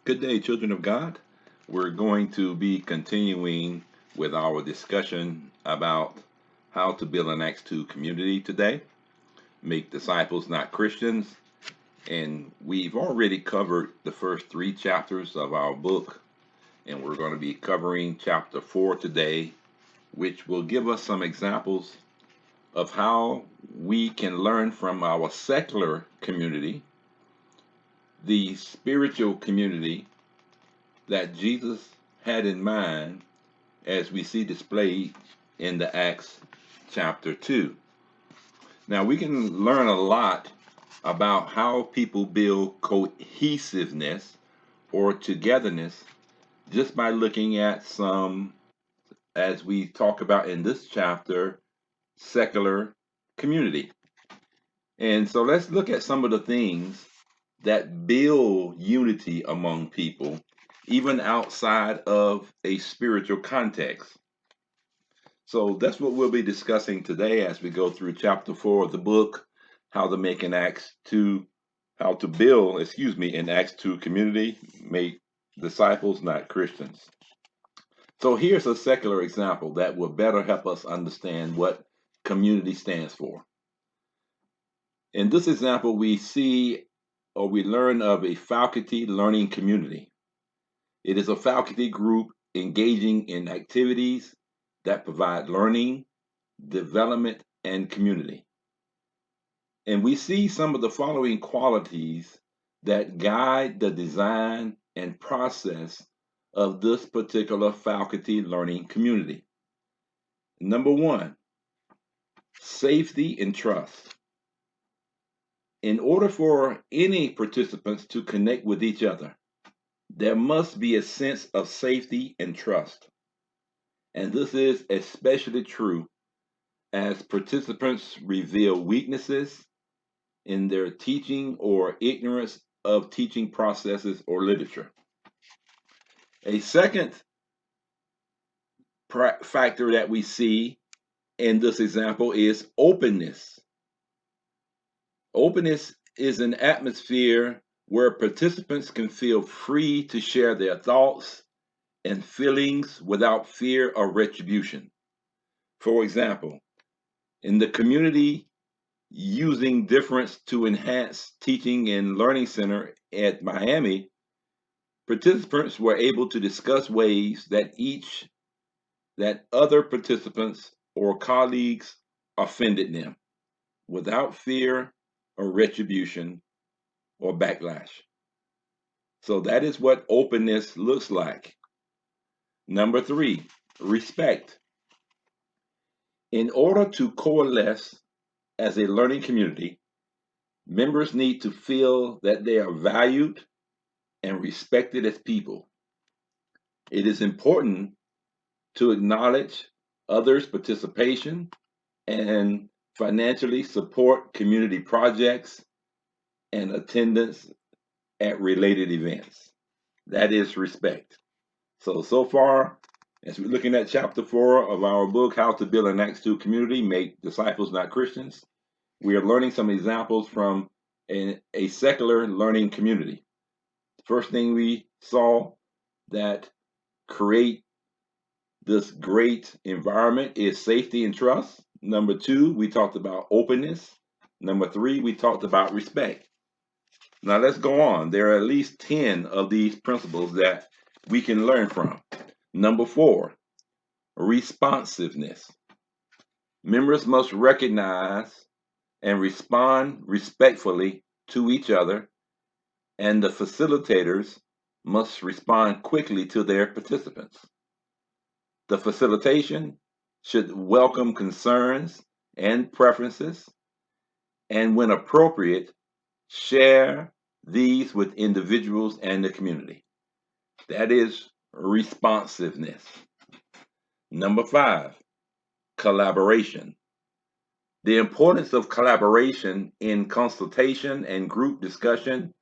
Good day, children of God. We're going to be continuing with our discussion about how to build an Acts 2 community today, make disciples, not Christians. And we've already covered the first three chapters of our book, and we're going to be covering chapter 4 today, which will give us some examples of how we can learn from our secular community, the spiritual community that Jesus had in mind as we see displayed in the Acts chapter 2. Now, we can learn a lot about how people build cohesiveness or togetherness just by looking at some, as we talk about in this chapter, secular community. And so let's look at some of the things that build unity among people, even outside of a spiritual context. So that's what we'll be discussing today as we go through chapter 4 of the book, how to make an Acts 2, how to build, an Acts 2 community, make disciples, not Christians. So here's a secular example that will better help us understand what community stands for. In this example, we see or we learn of a faculty learning community. It is a faculty group engaging in activities that provide learning, development, and community. And we see some of the following qualities that guide the design and process of this particular faculty learning community. Number one, safety and trust. In order for any participants to connect with each other, there must be a sense of safety and trust. And this is especially true as participants reveal weaknesses in their teaching or ignorance of teaching processes or literature. A second factor that we see in this example is openness. Openness is an atmosphere where participants can feel free to share their thoughts and feelings without fear of retribution. For example, in the community using difference to enhance teaching and learning center at Miami, participants were able to discuss ways that other participants or colleagues offended them without fear or retribution or backlash. So that is what openness looks like. Number three, respect. In order to coalesce as a learning community, members need to feel that they are valued and respected as people. It is important to acknowledge others' participation and financially support community projects and attendance at related events. That is respect. So far, as we're looking at chapter 4 of our book, How to Build an Acts 2 Community, Make Disciples, Not Christians, we are learning some examples from a secular learning community. First thing we saw that create this great environment is safety and trust. Number two, we talked about openness. Number three, we talked about respect. Now let's go on. There are at least 10 of these principles that we can learn from. Number four, responsiveness. Members must recognize and respond respectfully to each other, and the facilitators must respond quickly to their participants. The facilitation should welcome concerns and preferences, and when appropriate, share these with individuals and the community. That is responsiveness. Number five, collaboration. The importance of collaboration in consultation and group discussion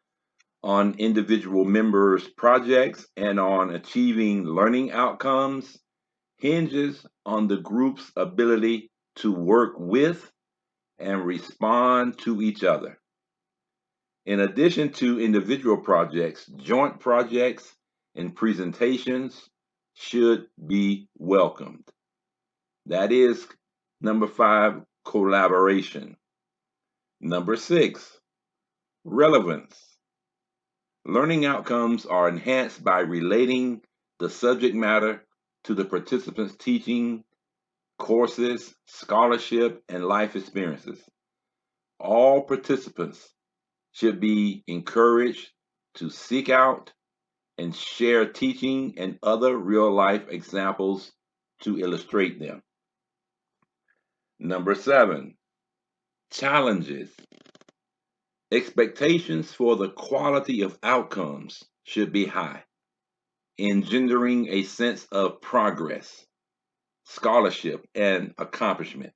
on individual members' projects and on achieving learning outcomes hinges on the group's ability to work with and respond to each other. In addition to individual projects, joint projects and presentations should be welcomed. That is number 5, collaboration. Number 6, relevance. Learning outcomes are enhanced by relating the subject matter to the participants' teaching, courses, scholarship, and life experiences. All participants should be encouraged to seek out and share teaching and other real life examples to illustrate them. Number 7, challenges. Expectations for the quality of outcomes should be high, engendering a sense of progress, scholarship, and accomplishment.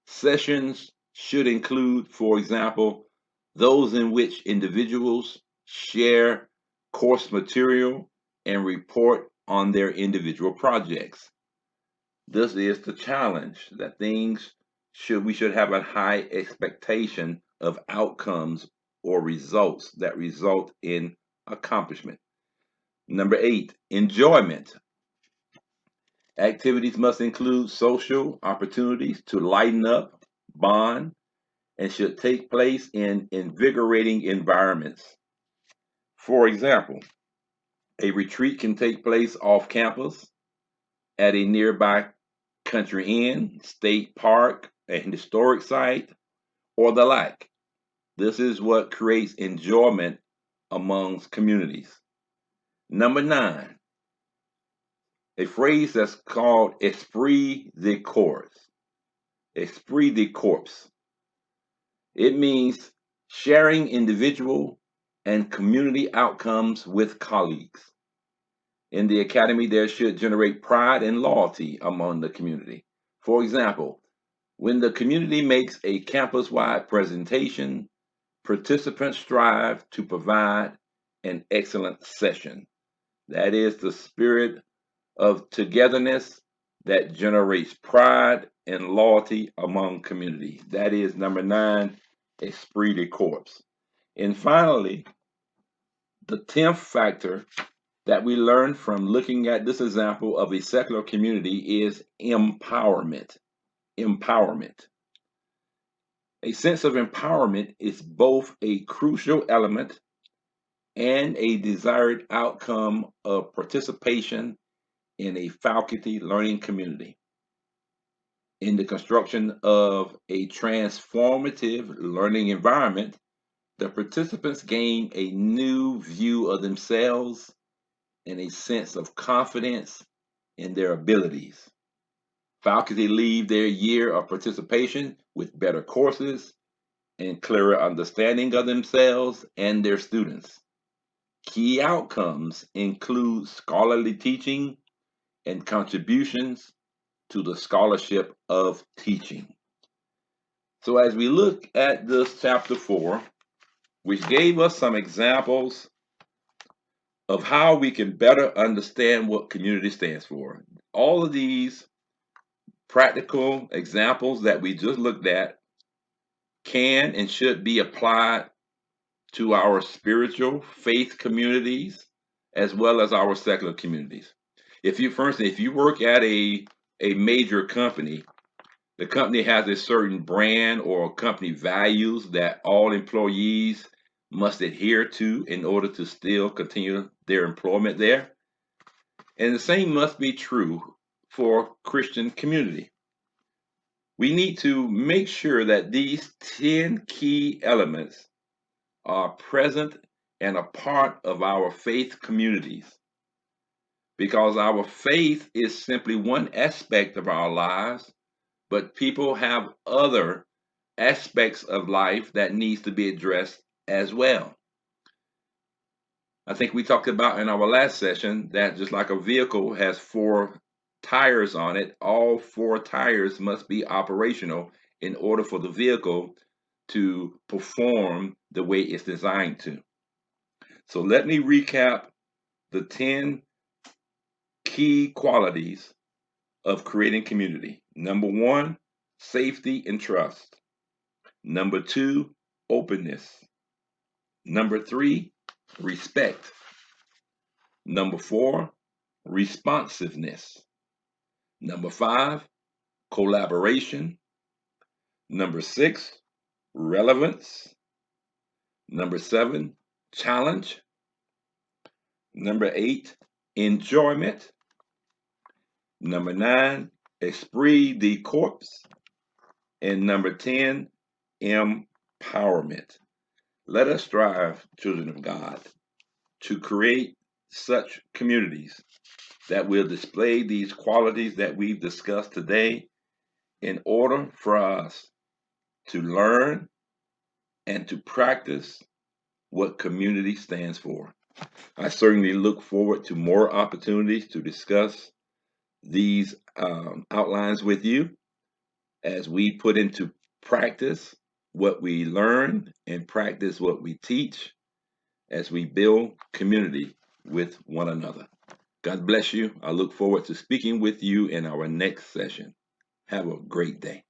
Sessions should include, for example, those in which individuals share course material and report on their individual projects. This is the challenge that we should have a high expectation of outcomes or results that result in accomplishment. Number 8, enjoyment. Activities must include social opportunities to lighten up, bond, and should take place in invigorating environments. For example, a retreat can take place off campus at a nearby country inn, state park, an historic site, or the like. This is what creates enjoyment amongst communities. Number 9, a phrase that's called esprit de corps. Esprit de corps. It means sharing individual and community outcomes with colleagues. In the academy, there should generate pride and loyalty among the community. For example, when the community makes a campus-wide presentation, participants strive to provide an excellent session. That is the spirit of togetherness that generates pride and loyalty among communities. That is number 9, esprit de corps. And finally, the 10th factor that we learn from looking at this example of a secular community is empowerment. Empowerment. A sense of empowerment is both a crucial element and a desired outcome of participation in a faculty learning community. In the construction of a transformative learning environment, the participants gain a new view of themselves and a sense of confidence in their abilities. Faculty leave their year of participation with better courses and clearer understanding of themselves and their students. Key outcomes include scholarly teaching and contributions to the scholarship of teaching. So as we look at this chapter 4, which gave us some examples of how we can better understand what community stands for. All of these practical examples that we just looked at can and should be applied to our spiritual faith communities as well as our secular communities. If you, for instance, if you work at a major company, the company has a certain brand or company values that all employees must adhere to in order to still continue their employment there. And the same must be true for Christian community. We need to make sure that these 10 key elements are present and a part of our faith communities, because our faith is simply one aspect of our lives, but people have other aspects of life that needs to be addressed as well. I think we talked about in our last session that just like a vehicle has 4 tires on it, all 4 tires must be operational in order for the vehicle to perform the way it's designed to. So let me recap the 10 key qualities of creating community. Number 1, safety and trust. Number 2, openness. Number 3, respect. Number 4, responsiveness. Number 5, collaboration. Number 6, relevance. Number 7, challenge. Number 8, enjoyment. Number 9, esprit de corps. And number 10, empowerment. Let us strive, children of God, to create such communities that will display these qualities that we've discussed today in order for us to learn and to practice what community stands for. I certainly look forward to more opportunities to discuss these outlines with you as we put into practice what we learn and practice what we teach as we build community with one another. God bless you. I look forward to speaking with you in our next session. Have a great day.